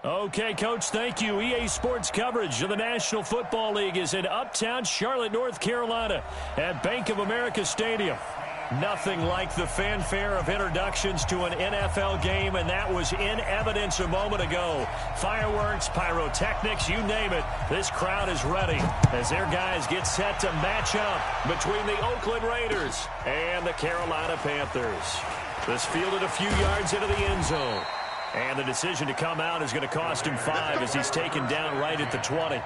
Okay, Coach, thank you. EA Sports coverage of the National Football League is in uptown Charlotte, North Carolina at Bank of America Stadium. Nothing like the fanfare of introductions to an NFL game, and that was in evidence a moment ago. Fireworks, pyrotechnics, you name it. This crowd is ready as their guys get set to match up between the Oakland Raiders and the Carolina Panthers. This fielded a few yards into the end zone. And the decision to come out is going to cost him 5 as he's taken down right at the 20.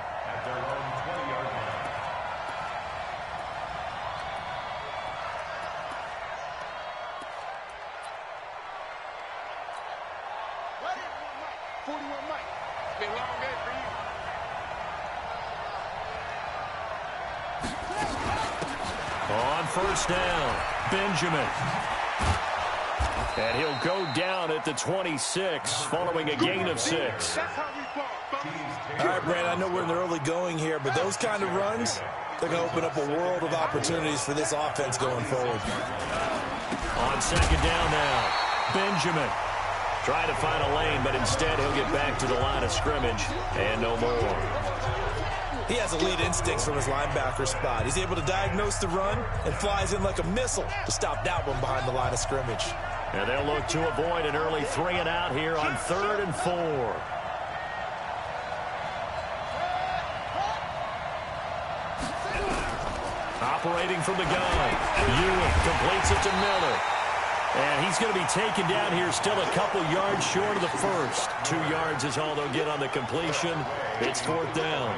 On first down, Benjamin. And he'll go down at the 26 following a gain of 6. All right, Brandon, I know we're in the early going here, but those kind of runs, they're going to open up a world of opportunities for this offense going forward. On second down now, Benjamin. Trying to find a lane, but instead he'll get back to the line of scrimmage and no more. He has elite instincts from his linebacker spot. He's able to diagnose the run and flies in like a missile to stop that one behind the line of scrimmage. And they'll look to avoid an early 3-and-out here on 3rd and 4. Operating from the gun. Ewing completes it to Miller. And he's going to be taken down here still a couple yards short of the first. 2 yards is all they'll get on the completion. It's 4th down.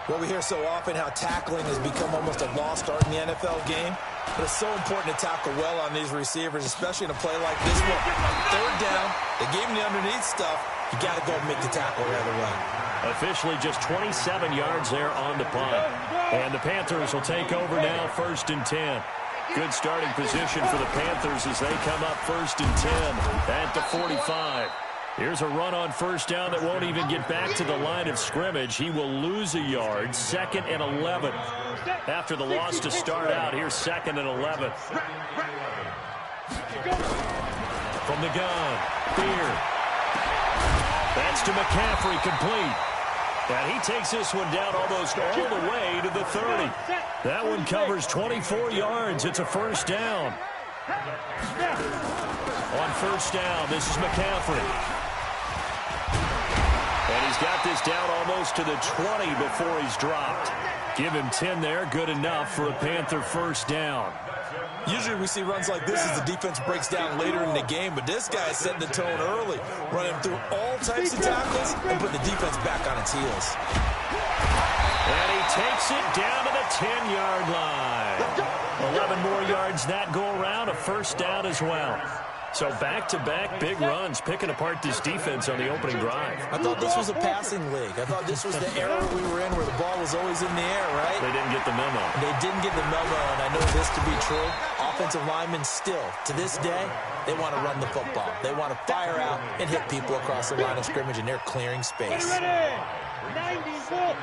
Well, we hear so often how tackling has become almost a lost art in the NFL game. But it's so important to tackle well on these receivers, especially in a play like this one. 3rd down, they gave him the underneath stuff. You got to go and make the tackle right away. Officially just 27 yards there on the punt. And the Panthers will take over now 1st and 10. Good starting position for the Panthers as they come up 1st and 10 at the 45. Here's a run on first down that won't even get back to the line of scrimmage. He will lose a yard. 2nd and 11. After the loss to start out, here's 2nd and 11. From the gun, Beard. That's to McCaffrey, complete. And he takes this one down almost all the way to the 30. That one covers 24 yards. It's a first down. On first down, this is McCaffrey. And he's got this down almost to the 20 before he's dropped. Give him 10 there, good enough for a Panther first down. Usually we see runs like this as the defense breaks down later in the game, but this guy is setting the tone early, running through all types of tackles and putting the defense back on its heels. And he takes it down to the 10-yard line. 11 more yards that go around, a first down as well. So back-to-back big runs, picking apart this defense on the opening drive. I thought this was a passing league. I thought this was the era we were in where the ball was always in the air, right? They didn't get the memo. They didn't get the memo, and I know this to be true. Offensive linemen still, to this day, they want to run the football. They want to fire out and hit people across the line of scrimmage, and they're clearing space. Get ready. 94.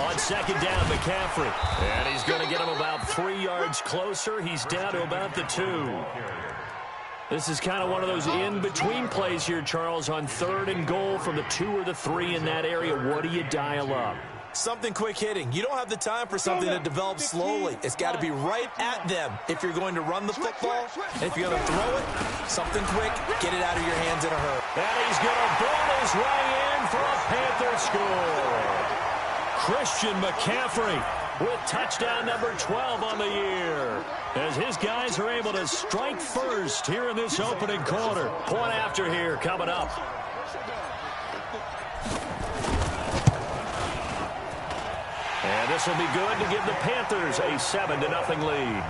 On second down, McCaffrey. And he's going to get him about 3 yards closer. He's down to about the 2. This is kind of one of those in-between plays here, Charles, on 3rd and goal from the 2 or the 3 in that area. What do you dial up? Something quick hitting. You don't have the time for something that develops slowly. It's got to be right at them if you're going to run the football. And if you're going to throw it, something quick, get it out of your hands in a hurry. And he's going to bull his way in for a Panther score. Christian McCaffrey with touchdown number 12 on the year, as his guys are able to strike first here in this opening quarter. Point after here coming up. And this will be good to give the Panthers a 7-0 lead.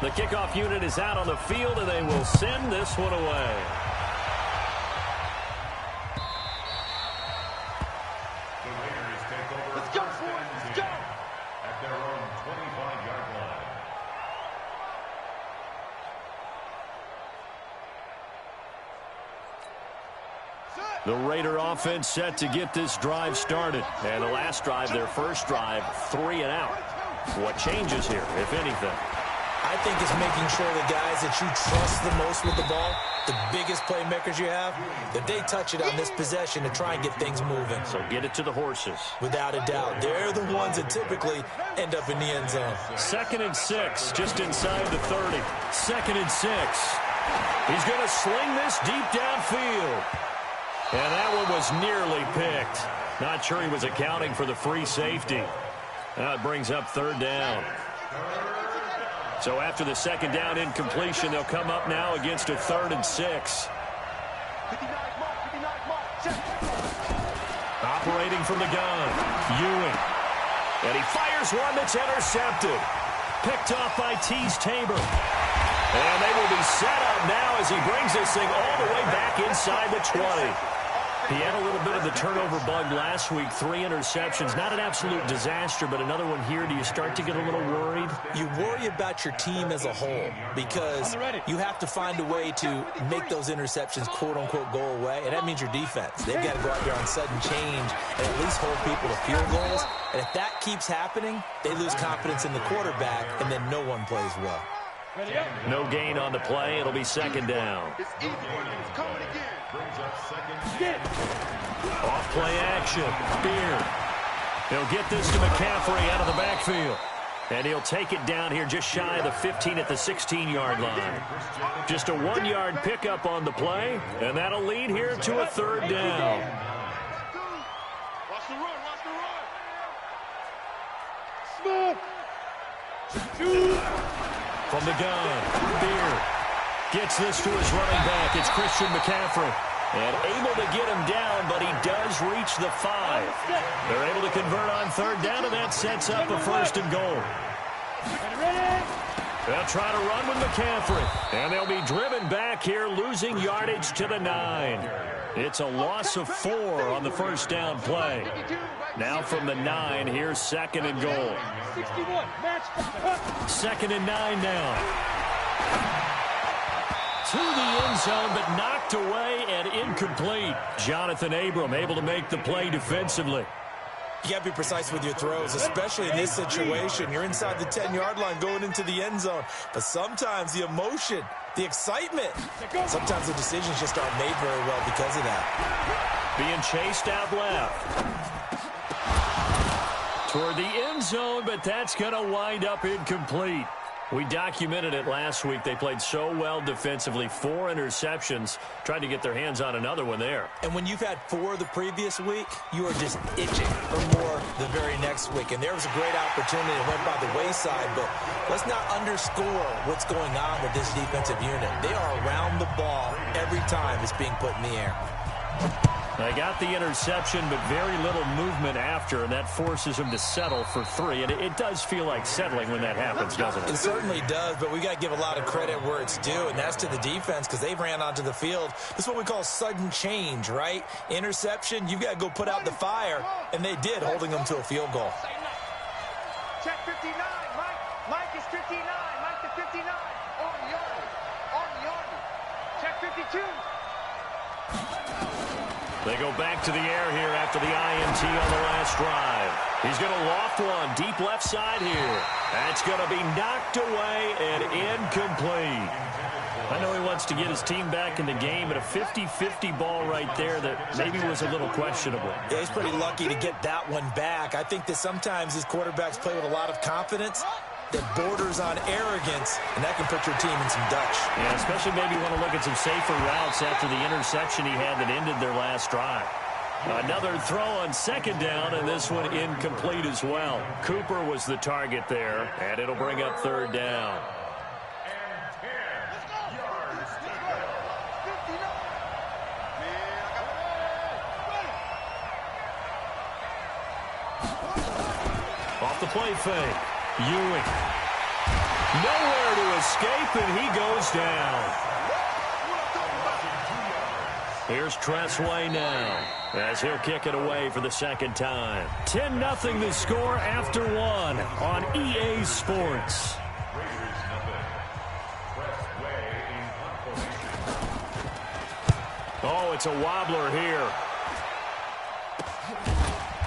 The kickoff unit is out on the field, and they will send this one away. The Raider offense set to get this drive started. And the last drive, their first drive, 3 and out. What changes here, if anything? I think it's making sure the guys that you trust the most with the ball, the biggest playmakers you have, that they touch it on this possession to try and get things moving. So get it to the horses. Without a doubt. They're the ones that typically end up in the end zone. 2nd and 6, just inside the 30. 2nd and 6. He's going to sling this deep downfield. And that one was nearly picked. Not sure he was accounting for the free safety. Now it brings up 3rd down. So after the 2nd down incompletion, they'll come up now against a 3rd and 6. Operating from the gun, Ewing. And he fires one that's intercepted. Picked off by Tease Tabor. And they will be set up now as he brings this thing all the way back inside the 20. He had a little bit of the turnover bug last week, 3 interceptions. Not an absolute disaster, but another one here. Do you start to get a little worried? You worry about your team as a whole because you have to find a way to make those interceptions, quote-unquote, go away, and that means your defense. They've got to go out there on sudden change and at least hold people to field goals. And if that keeps happening, they lose confidence in the quarterback, and then no one plays well. No gain on the play. It'll be 2nd down. Off play action. Beard. He'll get this to McCaffrey out of the backfield. And he'll take it down here just shy of the 15 at the 16-yard line. Just a 1-yard pickup on the play, and that'll lead here to a 3rd down. Watch the run, watch the run. Smooth. From the gun, Beard gets this to his running back. It's Christian McCaffrey. And able to get him down, but he does reach the 5. They're able to convert on 3rd down, and that sets up a 1st and goal. They'll try to run with McCaffrey. And they'll be driven back here, losing yardage to the 9. It's a loss of 4 on the 1st down play. Now from the 9, here's 2nd and goal. 2nd and 9 now. To the end zone, but knocked away and incomplete. Jonathan Abram able to make the play defensively. You got to be precise with your throws, especially in this situation. You're inside the 10-yard line going into the end zone. But sometimes the emotion, the excitement, sometimes the decisions just aren't made very well because of that. Being chased out left. Toward the end zone, but that's going to wind up incomplete. We documented it last week. They played so well defensively. 4 interceptions. Tried to get their hands on another one there. And when you've had 4 the previous week, you are just itching for more the very next week. And there was a great opportunity that went by the wayside, but let's not underscore what's going on with this defensive unit. They are around the ball every time it's being put in the air. They got the interception, but very little movement after, and that forces them to settle for 3. And it does feel like settling when that happens, doesn't it? It certainly does, but we got to give a lot of credit where it's due, and that's to the defense because they ran onto the field. This is what we call sudden change, right? Interception, you've got to go put out the fire, and they did, holding them to a field goal. Check 59, Mike. Mike is 59. Mike to 59. On the army. Check 52. They go back to the air here after the INT on the last drive. He's going to loft one deep left side here. That's going to be knocked away and incomplete. I know he wants to get his team back in the game, but a 50-50 ball right there that maybe was a little questionable. Yeah, he's pretty lucky to get that one back. I think that sometimes these quarterbacks play with a lot of confidence that borders on arrogance, and that can put your team in some Dutch. Yeah, especially maybe want to look at some safer routes after the interception he had that ended their last drive. Another throw on 2nd down, and this one incomplete as well. Cooper was the target there, and it'll bring up 3rd down. Off the play fake. Ewing. Nowhere to escape, and he goes down. Here's Tressway now as he'll kick it away for the 2nd time. 10-0 the score after 1 on EA Sports. Oh, it's a wobbler here.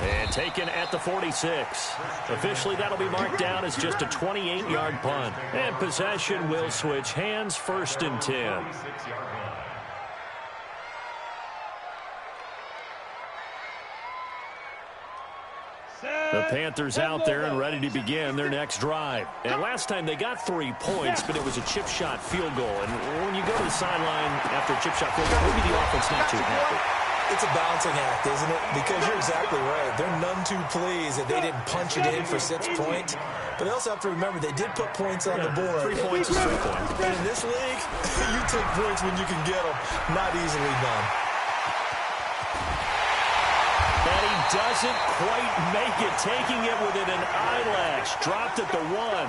And taken at the 46. Officially, that'll be marked down as just a 28-yard punt. And possession will switch hands, 1st and 10. The Panthers out there and ready to begin their next drive. And last time they got 3 points, but it was a chip shot field goal. And when you go to the sideline after a chip shot field goal, maybe the offense not too happy. It's a balancing act, isn't it? Because you're exactly right. They're none too pleased that they didn't punch it in for 6 points. But they also have to remember they did put points on the board. 3 points is 3 points. And in this league, you take points when you can get them. Not easily done. And he doesn't quite make it, taking it within an eyelash. Dropped at the 1.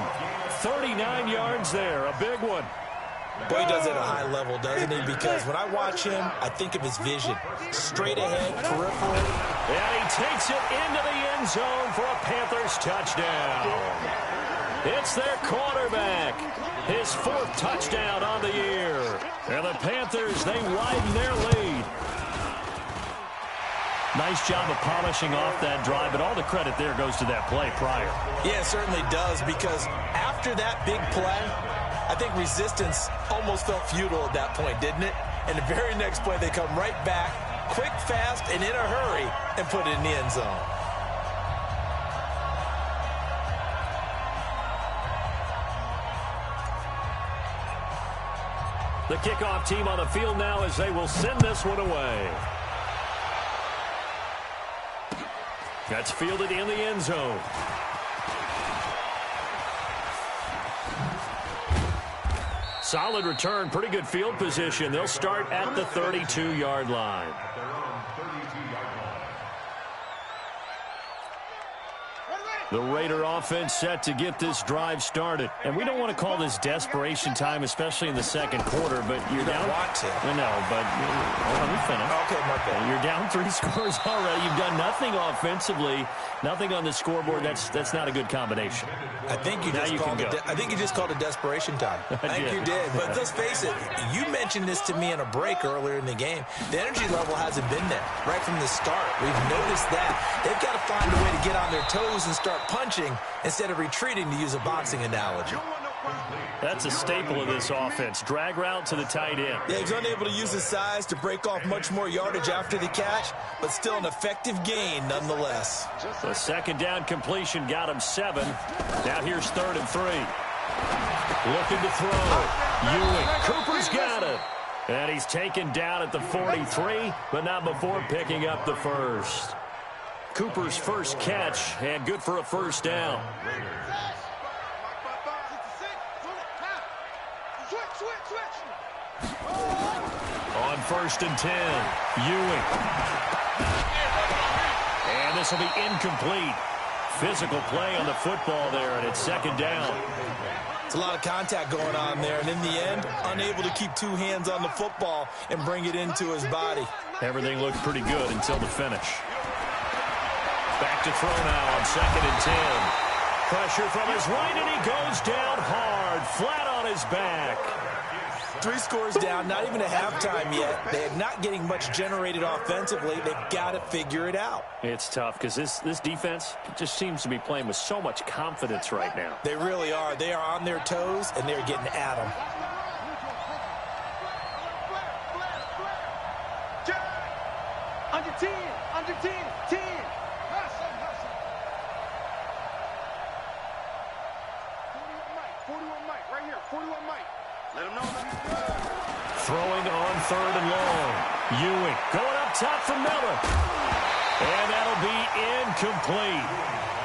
39 yards there, a big one. Boy, he does it at a high level, doesn't he? Because when I watch him, I think of his vision. Straight ahead, peripheral. And he takes it into the end zone for a Panthers touchdown. It's their quarterback. His 4th touchdown on the year. And the Panthers, they widen their lead. Nice job of polishing off that drive, but all the credit there goes to that play prior. Yeah, it certainly does, because after that big play, I think resistance almost felt futile at that point, didn't it? And the very next play, they come right back, quick, fast, and in a hurry, and put it in the end zone. The kickoff team on the field now as they will send this one away. That's fielded in the end zone. Solid return, pretty good field position. They'll start at the 32-yard line. The Raider offense set to get this drive started. And we don't want to call this desperation time, especially in the second quarter, but you're down. You don't want to. No, but let me finish. Okay, Mark. You're down 3 scores already. You've done nothing offensively, nothing on the scoreboard. That's not a good combination. I think you just called it desperation time. I think you did. But let's face it, you mentioned this to me in a break earlier in the game. The energy level hasn't been there right from the start. We've noticed that. They've got to find a way to get on their toes and start punching instead of retreating, to use a boxing analogy. That's a staple of this offense. Drag route to the tight end. Yeah, he's unable to use his size to break off much more yardage after the catch, but still an effective gain nonetheless. The second down completion got him 7. Now here's 3rd and 3. Looking to throw. Ewing. Cooper's got it. And he's taken down at the 43, but not before picking up the first. Cooper's first catch, and good for a first down. On 1st and 10, Ewing. And this will be incomplete. Physical play on the football there, and it's 2nd down. It's a lot of contact going on there, and in the end, unable to keep 2 hands on the football and bring it into his body. Everything looked pretty good until the finish. Back to throw now on 2nd and 10. Pressure from his right, and he goes down hard, flat on his back. 3 scores down, not even a halftime yet. They're not getting much generated offensively. They've got to figure it out. It's tough because this defense just seems to be playing with so much confidence right now. They really are. They are on their toes, and they're getting at them. Under 10, under 10, 10. 41 Mike, right here, 41 Mike. Let him know. Throwing on 3rd and long. Ewing going up top for Miller. And that'll be incomplete.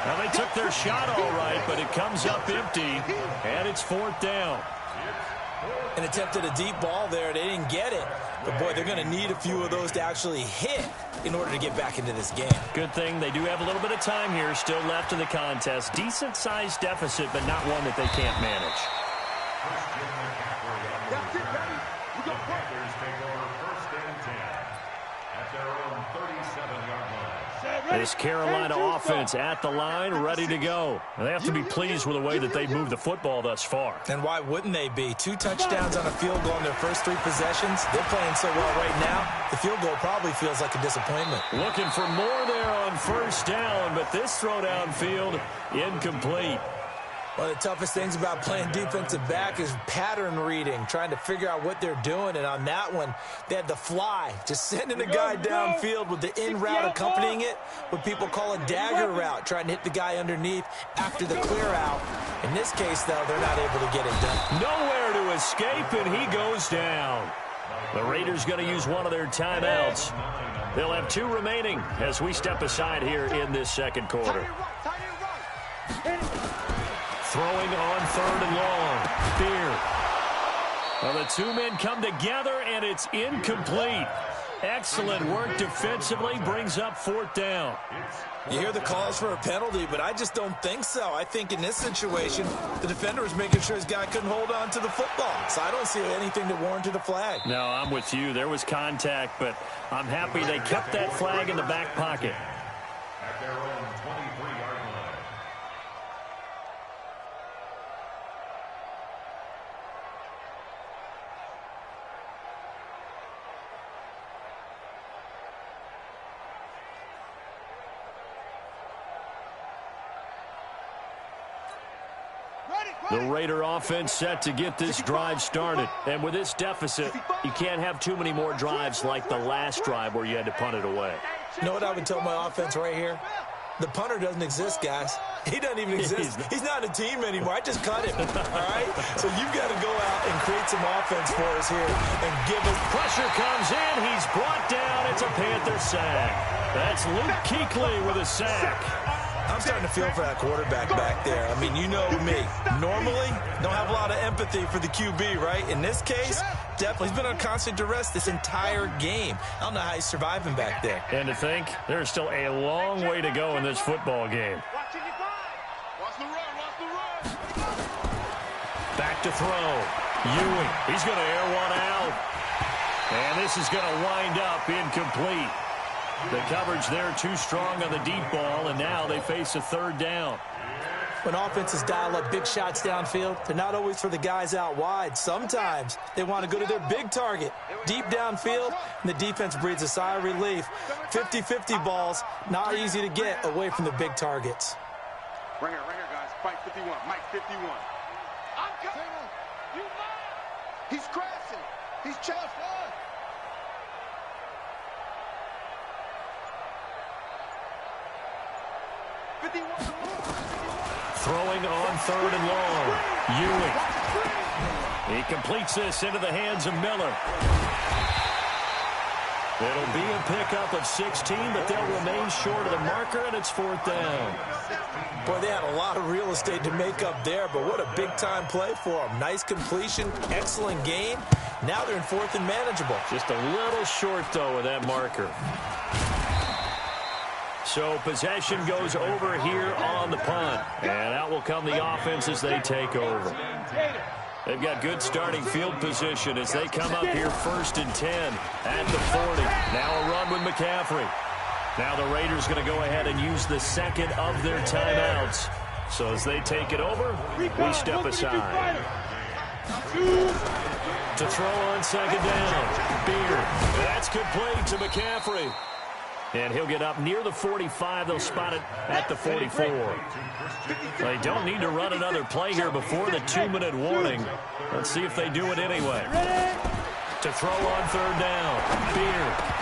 Now, they took their shot all right, but it comes up empty, and it's 4th down. An attempt at a deep ball there. They didn't get it. But, boy, they're going to need a few of those to actually hit in order to get back into this game. Good thing they do have a little bit of time here still left in the contest. Decent-sized deficit, but not one that they can't manage. That's it, baby. We go. Panthers take over 1st and 10 at their own 37-yard line. This Carolina offense at the line, ready to go. And they have to be pleased with the way that they've moved the football thus far. And why wouldn't they be? 2 touchdowns on a field goal in their first 3 possessions. They're playing so well right now, the field goal probably feels like a disappointment. Looking for more there on first down, but this throw downfield, incomplete. One of the toughest things about playing defensive back is pattern reading, trying to figure out what they're doing. And on that one, they had the fly, just sending a guy downfield with the in route accompanying it, what people call a dagger route, trying to hit the guy underneath after the clear out. In this case, though, they're not able to get it done. Nowhere to escape, and he goes down. The Raiders going to use one of their timeouts. They'll have 2 remaining as we step aside here in this second quarter. Throwing on 3rd and long. Beard. Well, the 2 men come together, and it's incomplete. Excellent work defensively, brings up 4th down. You hear the calls for a penalty, but I just don't think so. I think in this situation, the defender was making sure his guy couldn't hold on to the football. So I don't see anything that warranted a flag. No, I'm with you. There was contact, but I'm happy they kept that flag in the back pocket. At their own 23-yard line. The Raider offense set to get this drive started. And with this deficit, you can't have too many more drives like the last drive where you had to punt it away. You know what I would tell my offense right here? The punter doesn't exist, guys. He doesn't even exist. He's not a team anymore. I just cut him, all right? So you've got to go out and create some offense for us here and give us. Pressure comes in. He's brought down. It's a Panther sack. That's Luke Kuechly with a sack. I'm starting to feel for that quarterback back there. I mean, you know me. Normally, don't have a lot of empathy for the QB, right? In this case, definitely. He's been on constant duress this entire game. I don't know how he's surviving back there. And to think, there's still a long way to go in this football game. Back to throw. Ewing. He's going to air one out. And this is going to wind up incomplete. The coverage there too strong on the deep ball, and now they face a 3rd down. When offenses dial up big shots downfield, they're not always for the guys out wide. Sometimes they want to go to their big target, deep downfield, and the defense breathes a sigh of relief. 50-50 balls, not easy to get away from the big targets. Ringer, guys. Fight 51. Mike 51. I'm coming. You mine. He's crashing. He's chest. Throwing on 3rd and long. Ewing. He completes this into the hands of Miller. It'll be a pickup of 16, but they'll remain short of the marker, and it's 4th down. Boy, they had a lot of real estate to make up there, but what a big-time play for them. Nice completion, excellent gain. Now they're in 4th and manageable. Just a little short, though, with that marker. So possession goes over here on the punt. And out will come the offense as they take over. They've got good starting field position as they come up here 1st and 10 at the 40. Now a run with McCaffrey. Now the Raiders going to go ahead and use the 2nd of their timeouts. So as they take it over, we step aside. To throw on 2nd down. Beard. That's complete to McCaffrey. And he'll get up near the 45. They'll spot it at the 44. They don't need to run another play here before the 2-minute warning. Let's see if they do it anyway. To throw on 3rd down. Beard.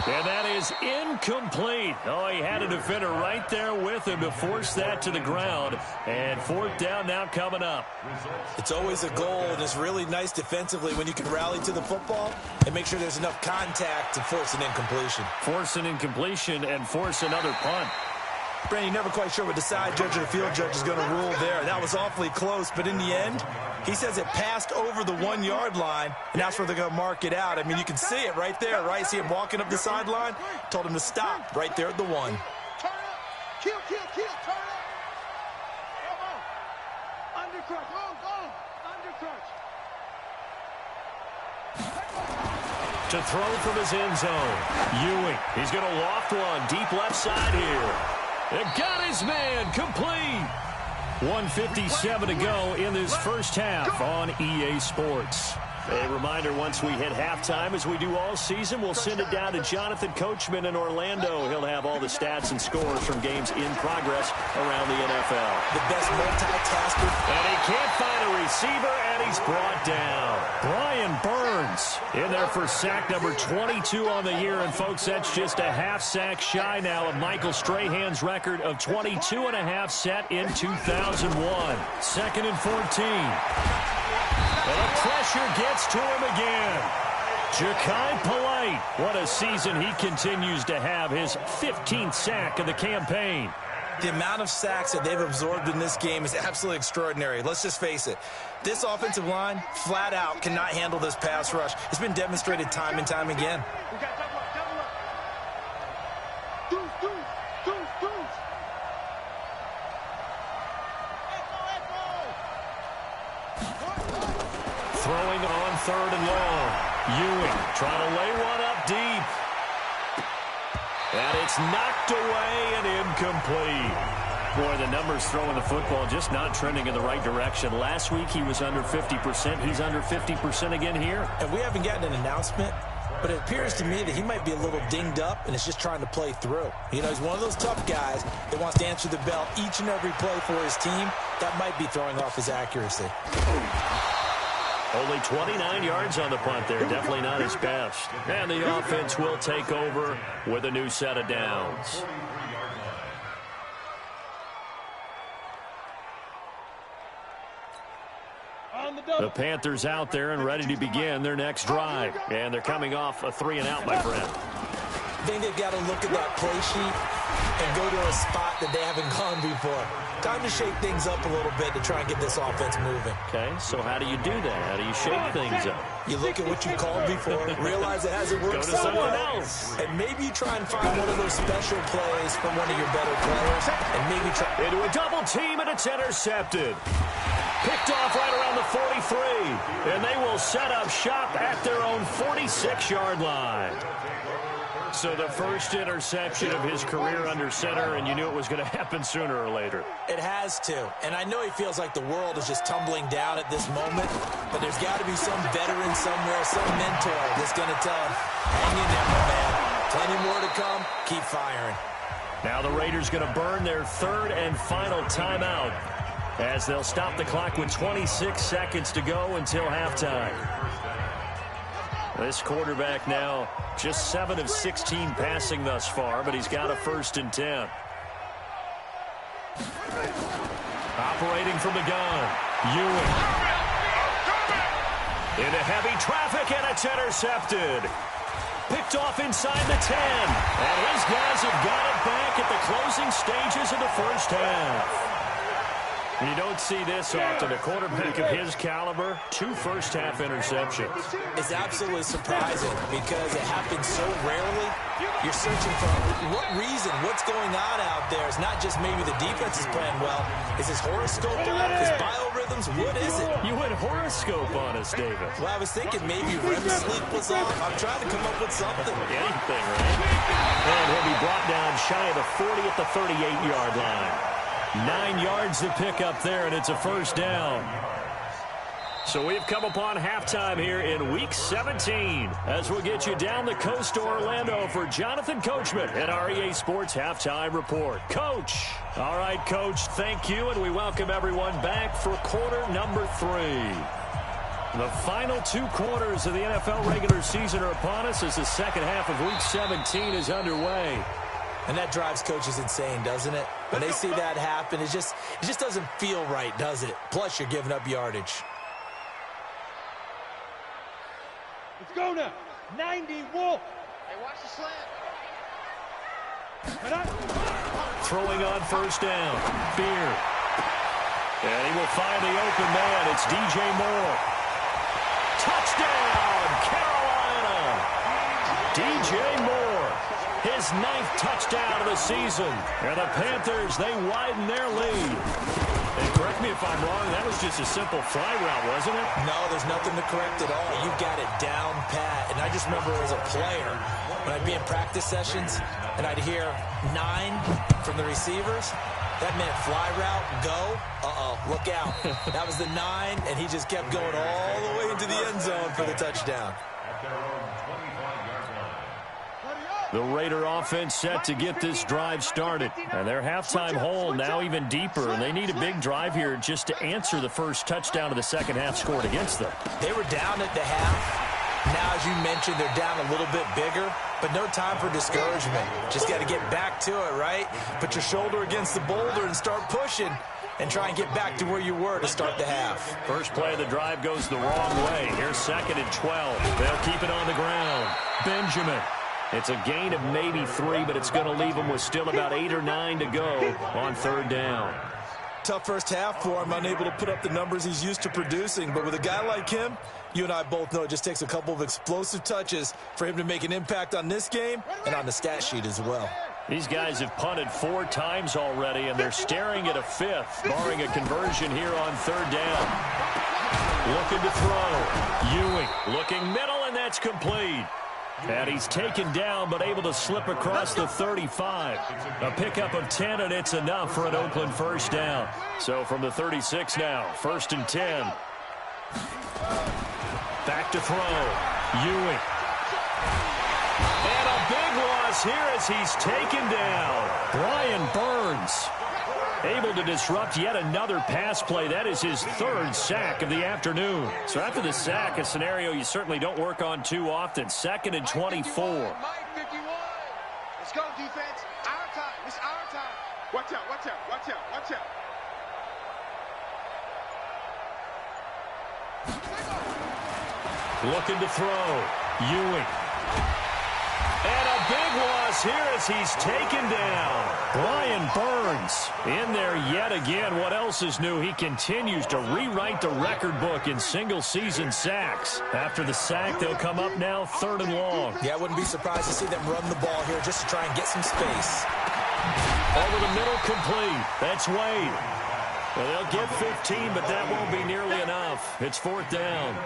And that is incomplete. Oh, he had a defender right there with him to force that to the ground. And 4th down now coming up. It's always a goal, and it's really nice defensively when you can rally to the football and make sure there's enough contact to force an incompletion. Force an incompletion and force another punt. Brandon, you're never quite sure what the side judge or the field judge is going to rule there. That was awfully close, but in the end, he says it passed over the 1-yard line, and that's where they're going to mark it out. I mean, you can see it right there, right? See him walking up the sideline? Told him to stop right there at the 1. Turn up. Kill. Turn up. Come on. Undercrunch. Go. Undercrunch. To throw from his end zone. Ewing. He's going to loft one deep left side here. It got his man complete. 1:57 to go in this first half on EA Sports. A reminder, once we hit halftime, as we do all season, we'll send it down to Jonathan Coachman in Orlando. He'll have all the stats and scores from games in progress around the NFL. The best multitasker. And he can't find a receiver, and he's brought down. Brian Burns in there for sack number 22 on the year. And, folks, that's just a half sack shy now of Michael Strahan's record of 22 and a half set in 2001. 2nd and 14. And the pressure gets to him again. Ja'Kai Polite. What a season he continues to have. His 15th sack of the campaign. The amount of sacks that they've absorbed in this game is absolutely extraordinary. Let's just face it. This offensive line, flat out, cannot handle this pass rush. It's been demonstrated time and time again. We got double up, double up. Deuce. Throwing on 3rd and long. Ewing trying to lay one up deep. And it's knocked away and incomplete. Boy, the numbers throwing the football just not trending in the right direction. Last week he was under 50%. He's under 50% again here. And we haven't gotten an announcement, but it appears to me that he might be a little dinged up and is just trying to play through. You know, he's one of those tough guys that wants to answer the bell each and every play for his team. That might be throwing off his accuracy. Only 29 yards on the punt there. Definitely not his best. And the offense will take over with a new set of downs. The Panthers out there and ready to begin their next drive. And they're coming off a 3-and-out, my friend. I think they've got to look at that play sheet and go to a spot that they haven't gone before. Time to shake things up a little bit to try and get this offense moving. Okay, so how do you do that? How do you shake things up? You look at what you called before, realize it hasn't worked Go to someone well, else. and maybe you try and find one of those special plays from one of your better players, and maybe try into a double team, and it's intercepted. Picked off right around the 43, and they will set up shop at their own 46-yard line. So the first interception of his career under center, and you knew it was going to happen sooner or later. It has to, and I know he feels like the world is just tumbling down at this moment, but there's got to be some veteran somewhere, some mentor that's going to tell him, hang in there, my man. Plenty more to come. Keep firing. Now the Raiders going to burn their 3rd and final timeout as they'll stop the clock with 26 seconds to go until halftime. This quarterback now just 7 of 16 passing thus far, but he's got a 1st and 10. Operating from the gun, Ewing. Into heavy traffic, and it's intercepted. Picked off inside the 10. And his guys have got it back at the closing stages of the first half. You don't see this often. A quarterback of his caliber, 2 first-half interceptions. It's absolutely surprising because it happens so rarely. You're searching for what reason, what's going on out there. It's not just maybe the defense is playing well. Is his horoscope off? His biorhythms? What is it? You went horoscope on us, David. Well, I was thinking maybe REM sleep was off. I'm trying to come up with something. Anything, right? And he'll be brought down shy of the 40 at the 38-yard line. 9 yards to pick up there, and it's a first down. So we've come upon halftime here in Week 17 as we'll get you down the coast to Orlando for Jonathan Coachman at our EA Sports Halftime Report. Coach. All right, Coach, thank you, and we welcome everyone back for quarter number 3. The final 2 quarters of the NFL regular season are upon us as the second half of Week 17 is underway. And that drives coaches insane, doesn't it? When they see that happen, it just doesn't feel right, does it? Plus, you're giving up yardage. Let's go now. 90 Wolf. Hey, watch the slant. Throwing on first down. Beard. And he will find the open man. It's DJ Moore. Touchdown, Carolina. DJ Moore. His 9th touchdown of the season. And the Panthers, they widen their lead. And correct me if I'm wrong, that was just a simple fly route, wasn't it? No, there's nothing to correct at all. You got it down pat. And I just remember as a player, when I'd be in practice sessions and I'd hear 9 from the receivers, that meant fly route, go, look out. That was the 9, and he just kept going all the way into the end zone for the touchdown. The Raider offense set to get this drive started. And their halftime hole now even deeper, and they need a big drive here just to answer the first touchdown of the second half scored against them. They were down at the half. Now, as you mentioned, they're down a little bit bigger, but no time for discouragement. Just got to get back to it, right? Put your shoulder against the boulder and start pushing and try and get back to where you were to start the half. First play of the drive goes the wrong way. Here's 2nd and 12. They'll keep it on the ground. Benjamin. It's a gain of maybe 3, but it's going to leave them with still about 8 or 9 to go on 3rd down. Tough first half for him, unable to put up the numbers he's used to producing. But with a guy like him, you and I both know it just takes a couple of explosive touches for him to make an impact on this game and on the stat sheet as well. These guys have punted 4 times already, and they're staring at a 5th, barring a conversion here on 3rd down. Looking to throw. Ewing looking middle, and that's complete. And he's taken down, but able to slip across the 35. A pickup of 10, and it's enough for an Oakland first down. So from the 36 now, 1st and 10. Back to throw. Ewing. And a big loss here as he's taken down. Brian Burns able to disrupt yet another pass play. That is his 3rd sack of the afternoon. So after the sack, a scenario you certainly don't work on too often. 2nd and 24. Let's go, defense. Our time. It's our time. Watch out, watch out, watch out, watch out. Looking to throw. Ewing. And a big loss here as he's taken down. Brian Burns in there yet again. What else is new? He continues to rewrite the record book in single-season sacks. After the sack, they'll come up now 3rd and long. Yeah, I wouldn't be surprised to see them run the ball here just to try and get some space. Over the middle, complete. That's Wade. Well, they'll get 15, but that won't be nearly enough. It's 4th down.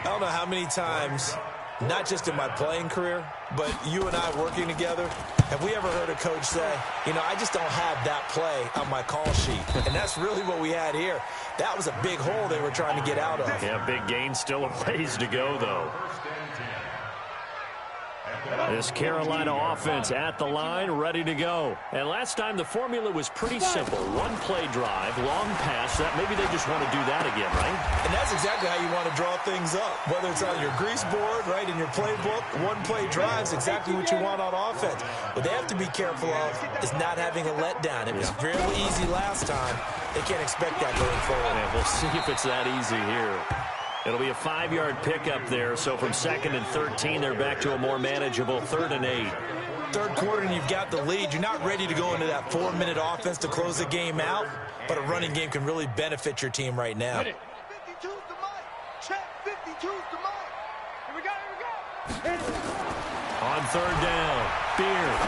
I don't know how many times, not just in my playing career, but you and I working together, have we ever heard a coach say, you know, I just don't have that play on my call sheet. And that's really what we had here. That was a big hole they were trying to get out of. Yeah, big gain, still a ways to go, though. This Carolina offense at the line, ready to go. And last time the formula was pretty simple. 1-play drive, long pass. That maybe they just want to do that again, right? And that's exactly how you want to draw things up. Whether it's on your grease board, right, in your playbook, 1-play drive's exactly what you want on offense. What they have to be careful of is not having a letdown. It was fairly easy last time. They can't expect that going forward. Yeah, we'll see if it's that easy here. It'll be a 5-yard pickup there, so from 2nd and 13, they're back to a more manageable 3rd and 8. Third quarter and you've got the lead. You're not ready to go into that 4-minute offense to close the game out, but a running game can really benefit your team right now. 52's the mic. Check, 52's the mic. Here we go, here we go. On 3rd down, Beard.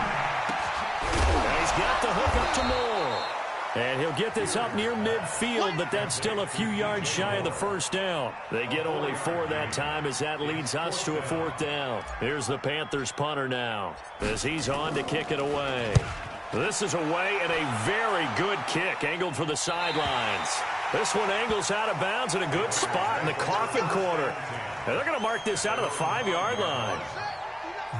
And he's got the hook up to Moore. And he'll get this up near midfield, but that's still a few yards shy of the first down. They get only 4 that time as that leads us to a 4th down. Here's the Panthers punter now as he's on to kick it away. This is away and a very good kick angled for the sidelines. This one angles out of bounds in a good spot in the coffin corner. And they're going to mark this out of the 5-yard line.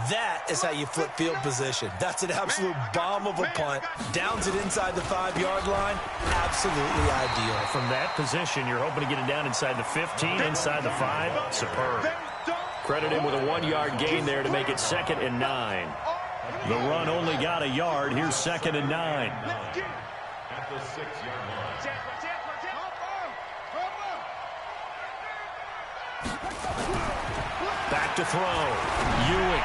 That is how you flip field position. That's an absolute bomb of a punt. Downs it inside the 5-yard line. Absolutely ideal. From that position, you're hoping to get it down inside the 15, inside the 5. Superb. Credit him with a 1-yard gain there to make it 2nd and 9. The run only got a yard. Here's 2nd and 9. At the 6-yard line. Back to throw. Ewing.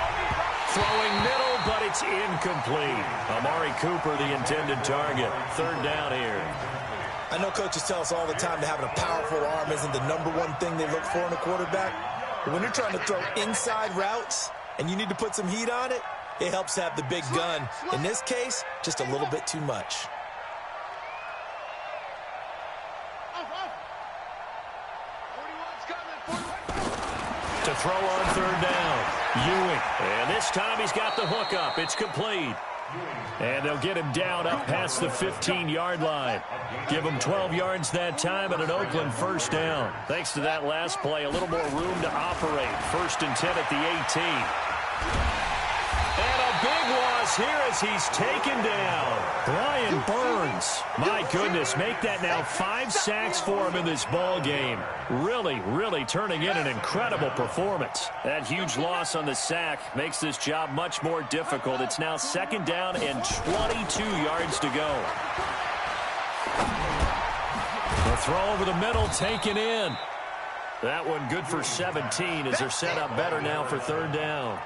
Throwing middle, but it's incomplete. Amari Cooper, the intended target. 3rd down here. I know coaches tell us all the time that having a powerful arm isn't the #1 thing they look for in a quarterback. But when you're trying to throw inside routes and you need to put some heat on it, it helps have the big gun. In this case, just a little bit too much. To throw on 3rd down. Ewing. And this time he's got the hook up. It's complete. And they'll get him down up past the 15-yard line. Give him 12 yards that time and an Oakland first down. Thanks to that last play, a little more room to operate. 1st and 10 at the 18. And a big loss here as he's taken down. Brian Burns. My goodness, make that now 5 sacks for him in this ball game. Really, really turning in an incredible performance. That huge loss on the sack makes this job much more difficult. It's now 2nd down and 22 yards to go. The throw over the middle taken in. That one good for 17 as they're set up better now for 3rd down.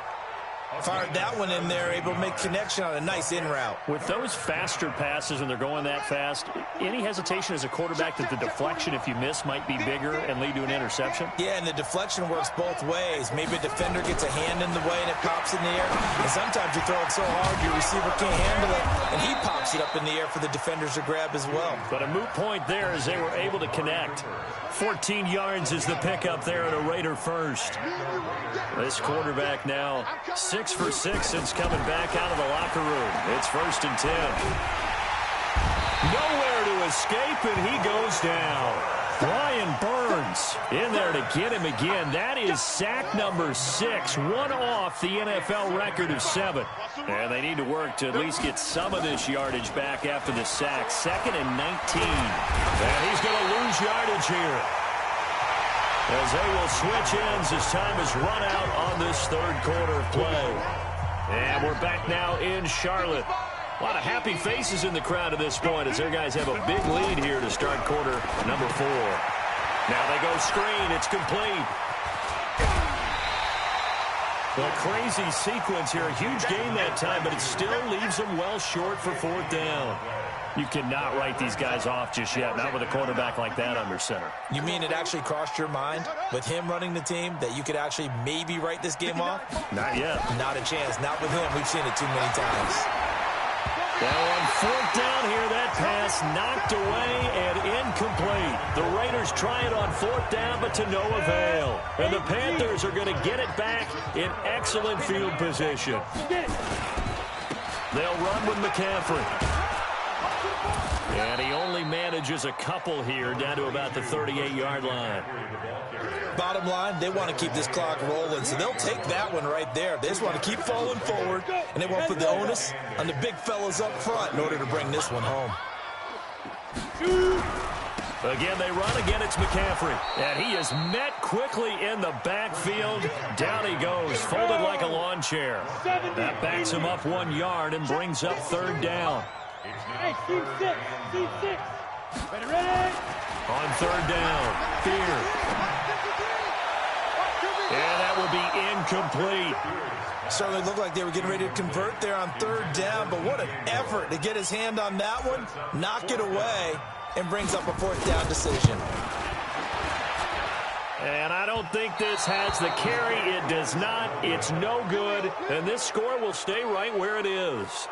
Fired that one in there, able to make connection on a nice in route. With those faster passes, when they're going that fast, any hesitation as a quarterback that the deflection, if you miss, might be bigger and lead to an interception? Yeah, and the deflection works both ways. Maybe a defender gets a hand in the way and it pops in the air. And sometimes you throw it so hard your receiver can't handle it, and he pops it up in the air for the defenders to grab as well. But a moot point there as they were able to connect. 14 yards is the pickup there at a Raider first. This quarterback now 6 for 6 since coming back out of the locker room. It's 1st and 10. Nowhere to escape, and he goes down. Brian Burns in there to get him again. That is sack number 6, one off the NFL record of 7. And they need to work to at least get some of this yardage back after the sack. 2nd and 19. And he's going to lose yardage here, as they will switch ends as time is run out on this 3rd quarter of play. And we're back now in Charlotte. A lot of happy faces in the crowd at this point as their guys have a big lead here to start quarter number 4. Now they go screen. It's complete. A crazy sequence here. A huge gain that time, but it still leaves them well short for 4th down. You cannot write these guys off just yet, not with a quarterback like that under center. You mean it actually crossed your mind with him running the team that you could actually maybe write this game off? Not yet. Not a chance. Not with him. We've seen it too many times. Now on 4th down here, that pass knocked away and incomplete. The Raiders try it on 4th down, but to no avail. And the Panthers are going to get it back in excellent field position. They'll run with McCaffrey. And he only manages a couple here down to about the 38-yard line. Bottom line, they want to keep this clock rolling, so they'll take that one right there. They just want to keep falling forward, and they want to put the onus on the big fellas up front in order to bring this one home. Again, they run. Again, it's McCaffrey. And he is met quickly in the backfield. Down he goes, folded like a lawn chair. That backs him up 1 yard and brings up 3rd down. Hey, team 6. Ready. On 3rd down, Fear. And that will be incomplete. Certainly looked like they were getting ready to convert there on 3rd down, but what an effort to get his hand on that one, knock it away, and brings up a 4th down decision. And I don't think this has the carry. It does not. It's no good. And this score will stay right where it is.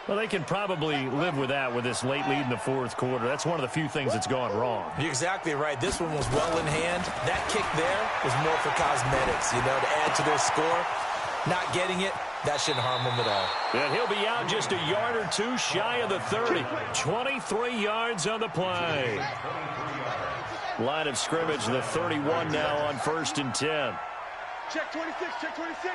Well, they can probably live with that with this late lead in the 4th quarter. That's one of the few things that's gone wrong. You're exactly right. This one was well in hand. That kick there was more for cosmetics, to add to their score. Not getting it, that shouldn't harm him at all. And he'll be out just a yard or two shy of the 30. 23 yards on the play. Line of scrimmage, the 31 now on 1st and 10. Check 26, check 26.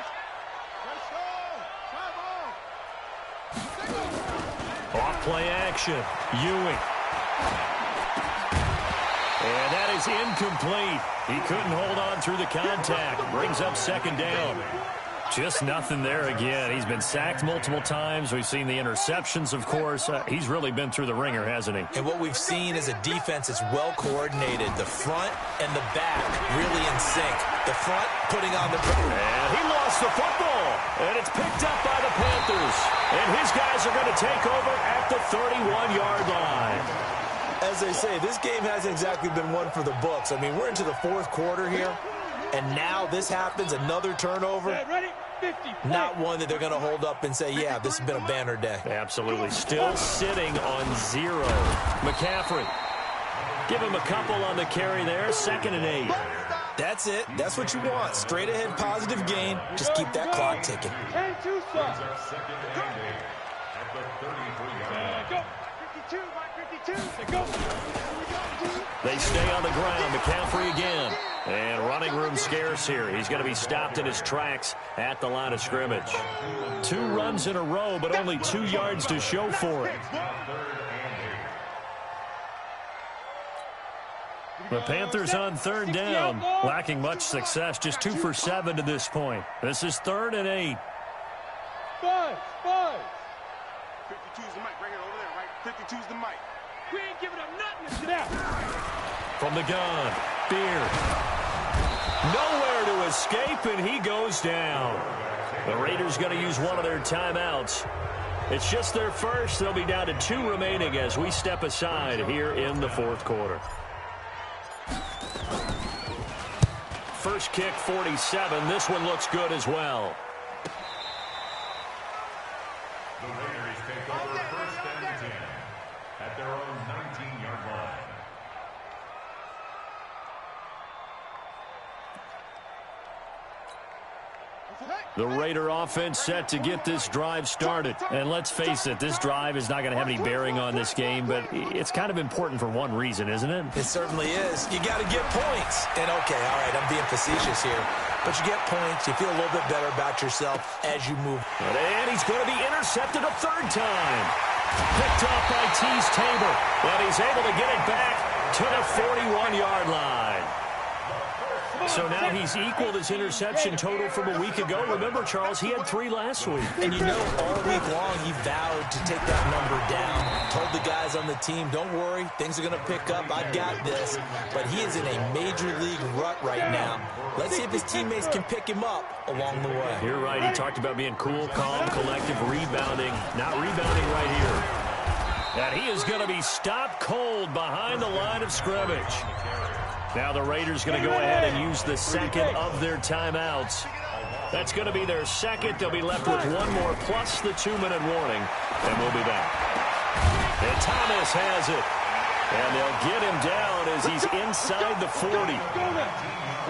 Off play action. Ewing. And that is incomplete. He couldn't hold on through the contact. Brings up 2nd down. Just nothing there again. He's been sacked multiple times. We've seen the interceptions, of course. He's really been through the ringer, hasn't he? And what we've seen is a defense that's well coordinated. The front and the back really in sync. The front putting on the... And he lost the football. And it's picked up by the Panthers. And his guys are going to take over at the 31-yard line. As they say, this game hasn't exactly been one for the books. I mean, we're into the 4th quarter here. And now this happens, another turnover. Ready? 50. Not one that they're going to hold up and say, yeah, this has been a banner day. Absolutely. Still sitting on 0. McCaffrey. Give him a couple on the carry there. 2nd and 8. That's it. That's what you want. Straight ahead positive gain. Just keep that clock ticking. And two stops. Second and 8 at the 33-yard line. 52, Mike 52. Go. They stay on the ground. McCaffrey again. And running room scarce here. He's going to be stopped in his tracks at the line of scrimmage. 2 runs in a row, but only 2 yards to show for it. The Panthers on third down, lacking much success, just 2 for 7 to this point. This is 3rd and 8. 5. 52's the mic, right here, over there, right? 52's the mic. We ain't giving up nothing. Sit down. From the gun, Beard. Nowhere to escape, and he goes down. The Raiders going to use one of their timeouts. It's just their first. They'll be down to 2 remaining as we step aside here in the 4th quarter. First kick, 47. This one looks good as well. The Raiders take over first and 10 at their own 19-yard line. The Raider offense set to get this drive started. And let's face it, this drive is not going to have any bearing on this game, but it's kind of important for one reason, isn't it? It certainly is. You got to get points. And, okay, all right, I'm being facetious here. But you get points. You feel a little bit better about yourself as you move. And he's going to be intercepted a 3rd time. Picked off by Tease Tabor. And he's able to get it back to the 41-yard line. So now he's equaled his interception total from a week ago. Remember, Charles, he had 3 last week. And you know, all week long he vowed to take that number down. Told the guys on the team, don't worry, things are going to pick up. I've got this. But he is in a major league rut right now. Let's see if his teammates can pick him up along the way. You're right. He talked about being cool, calm, collective, rebounding. Not rebounding right here. And he is going to be stopped cold behind the line of scrimmage. Now the Raiders going to go ahead and use the second of their timeouts. That's going to be their second. They'll be left with 1 more plus the 2-minute warning. And we'll be back. And Thomas has it. And they'll get him down as he's inside the 40.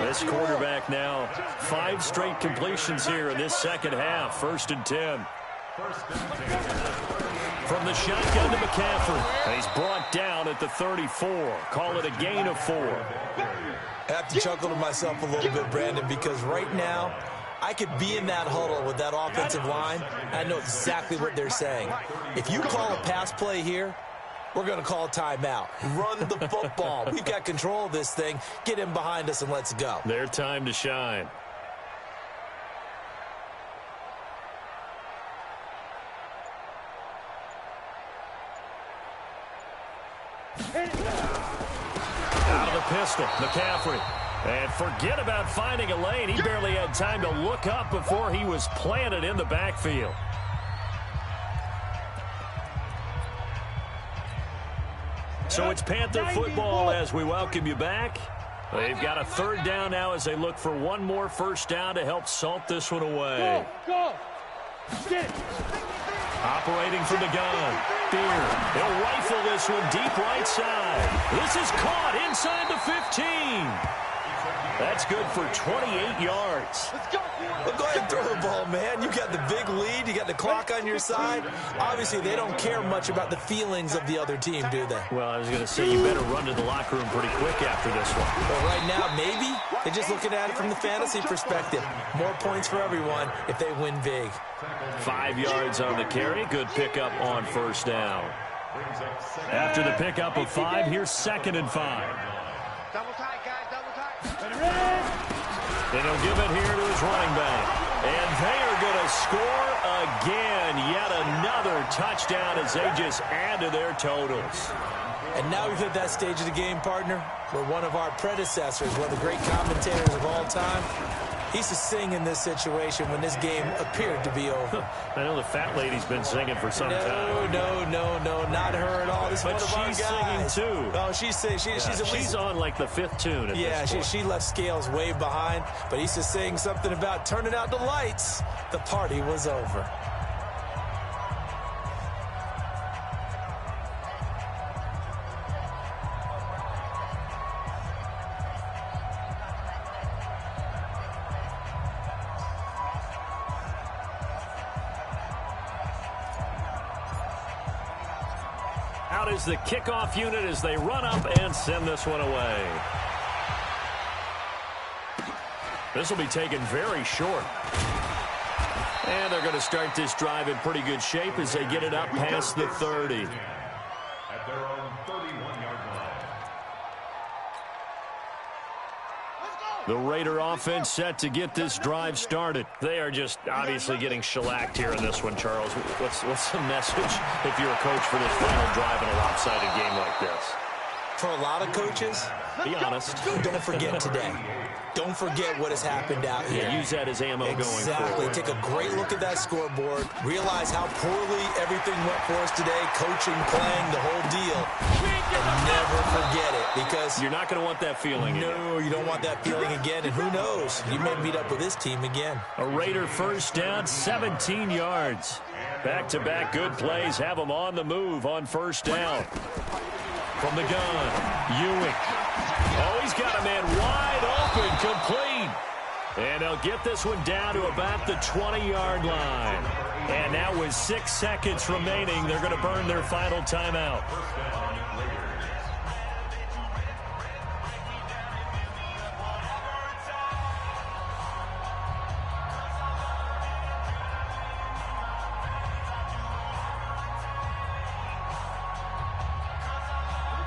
This quarterback now, 5 straight completions here in this second half. 1st and 10. From the shotgun to McCaffrey. And he's brought down at the 34. Call it a gain of 4. I have to chuckle to myself a little bit, Brandon, because right now I could be in that huddle with that offensive line. I know exactly what they're saying. If you call a pass play here, we're going to call a timeout. Run the football. We've got control of this thing. Get him behind us and let's go. Their time to shine. Out of the pistol, McCaffrey. And forget about finding a lane. He barely had time to look up before he was planted in the backfield. So it's Panther football as we welcome you back. They've got a 3rd down now as they look for 1 more first down to help salt this one away. Go. Get it. Operating from the gun. Beard. He'll rifle this one deep right side. This is caught inside the 15. That's good for 28 yards. Let's go. Well, go ahead and throw the ball, man. You got the big lead. You got the clock on your side. Obviously, they don't care much about the feelings of the other team, do they? Well, I was going to say you better run to the locker room pretty quick after this one. But right now, maybe they're just looking at it from the fantasy perspective. More points for everyone if they win big. 5 yards on the carry. Good pickup on first down. After the pickup of 5, here's 2nd and 5. Double tight, guys. Double tight. And he'll give it here to his running back. And they are going to score again. Yet another touchdown as they just add to their totals. And now we've hit that stage of the game, partner, where one of our predecessors, one of the great commentators of all time, he used to sing in this situation when this game appeared to be over. I know the fat lady's been singing for some time. No, not her at all. This is But one of our she's guys. singing too. Oh, she's singing. She's at least, She's on like the 5th tune at yeah, this point. she left Scales way behind, but he used to sing something about turning out the lights. The party was over. out as the kickoff unit as they run up and send this one away. This will be taken very short. And they're going to start this drive in pretty good shape as they get it up past the 30. At their own 31-yard line. The Raider offense set to get this drive started. They are just obviously getting shellacked here in this one, Charles. What's the message if you're a coach for this final drive in a lopsided game like this? For a lot of coaches, be honest. Don't forget today. Don't forget what has happened out here. Yeah, use that as ammo going forward. Exactly. Take a great look at that scoreboard. Realize how poorly everything went for us today. Coaching, playing, the whole deal. And never forget it, because you're not going to want that feeling again. No, you don't want that feeling again. And who knows? You may meet up with this team again. A Raider first down, 17 yards. Back-to-back good plays have them on the move on first down. From the gun, Ewing. Oh, he's got a man wide open, complete. And they'll get this one down to about the 20-yard line. And now with 6 seconds remaining, they're going to burn their final timeout.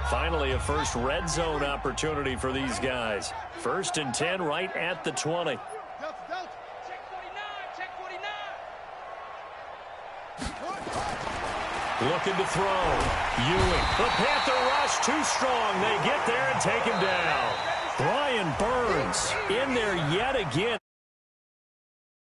Finally, a first red zone opportunity for these guys. 1st and 10 right at the 20. Check 49, check 49. Looking to throw. Ewing. The Panther rush too strong. They get there and take him down. Brian Burns in there yet again.